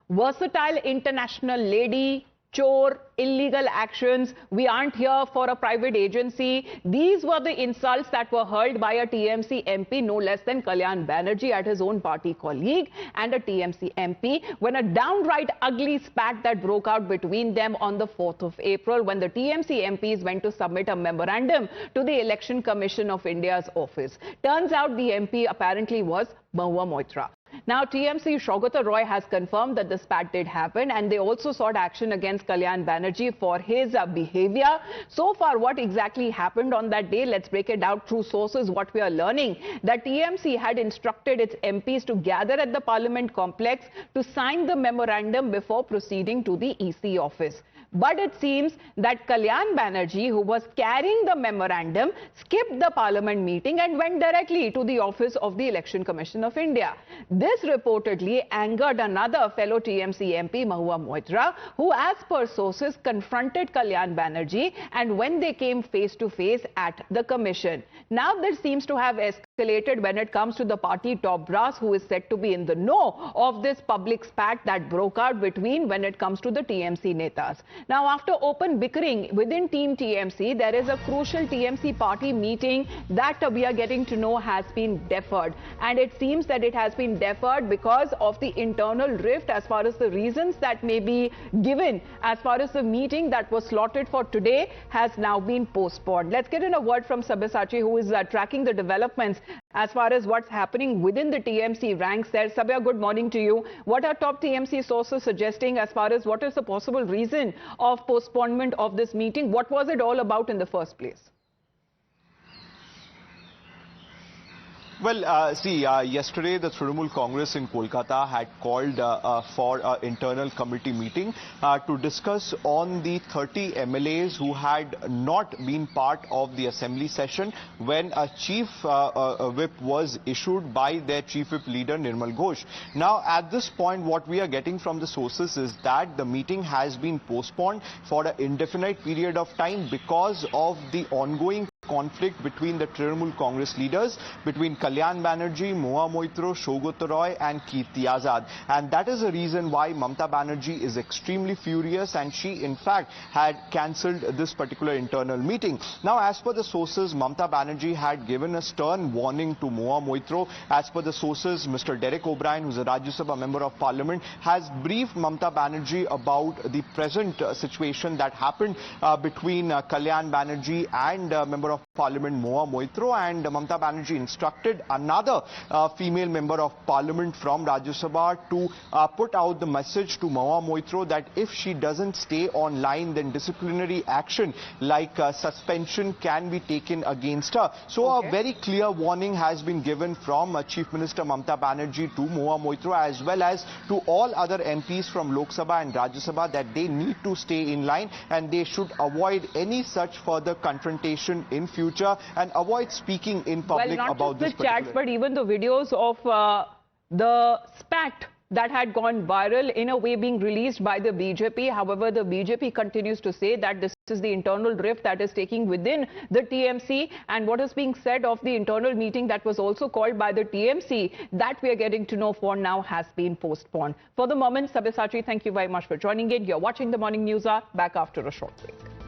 versatile international lady, chore, illegal actions, we aren't here for a private agency. These were the insults that were hurled by a TMC MP, no less than Kalyan Banerjee, at his own party colleague and a TMC MP, when a downright ugly spat that broke out between them on the 4th of April, when the TMC MPs went to submit a memorandum to the Election Commission of India's office. Turns out the MP apparently was Mahua Moitra. Now, TMC Saugata Roy has confirmed that the spat did happen, and they also sought action against Kalyan Banerjee for his behavior. So far, what exactly happened on that day? Let's break it out through sources. What we are learning, that TMC had instructed its MPs to gather at the Parliament complex to sign the memorandum before proceeding to the EC office. But it seems that Kalyan Banerjee, who was carrying the memorandum, skipped the Parliament meeting and went directly to the office of the Election Commission of India. This reportedly angered another fellow TMC MP, Mahua Moitra, who, as per sources, confronted Kalyan Banerjee, and when they came face to face at the commission. Now this seems to have escalated when it comes to the party top brass, who is said to be in the know of this public spat that broke out between when it comes to the TMC netas. Now, after open bickering within Team TMC, there is a crucial TMC party meeting that we are getting to know has been deferred. And it seems that it has been deferred because of the internal rift, as far as the reasons that may be given as far as the meeting that was slotted for today has now been postponed. Let's get in a word from Sabyasachi, who is tracking the developments as far as what's happening within the TMC ranks there. Sabya, good morning to you. What are top TMC sources suggesting as far as what is the possible reason of postponement of this meeting? What was it all about in the first place? Well, yesterday the Trinamool Congress in Kolkata had called for an internal committee meeting to discuss on the 30 MLAs who had not been part of the assembly session when a chief whip was issued by their chief whip leader Nirmal Ghosh. Now, at this point, what we are getting from the sources is that the meeting has been postponed for an indefinite period of time because of the ongoing conflict between the Trinamool Congress leaders, between Kalyan Banerjee, Mahua Moitra, Saugata Roy and Kirti Azad. And that is the reason why Mamata Banerjee is extremely furious, and she in fact had cancelled this particular internal meeting. Now, as per the sources, Mamata Banerjee had given a stern warning to Mahua Moitra. As per the sources, Mr. Derek O'Brien, who is a Rajya Sabha member of Parliament, has briefed Mamata Banerjee about the present situation that happened between Kalyan Banerjee and member of Parliament Mahua Moitra, and Mamata Banerjee instructed another female member of Parliament from Rajya Sabha to put out the message to Mahua Moitra that if she doesn't stay online, then disciplinary action like suspension can be taken against her. So a very clear warning has been given from Chief Minister Mamata Banerjee to Mahua Moitra as well as to all other MPs from Lok Sabha and Rajya Sabha that they need to stay in line and they should avoid any such further confrontation in future and avoid speaking in public about this particular. Not just the chats, but even the videos of the spat that had gone viral in a way being released by the BJP. However, the BJP continues to say that this is the internal rift that is taking within the TMC, and what is being said of the internal meeting that was also called by the TMC that we are getting to know for now has been postponed. For the moment, Sabyasachi, thank you very much for joining in. You're watching the Morning News Hour. Back after a short break.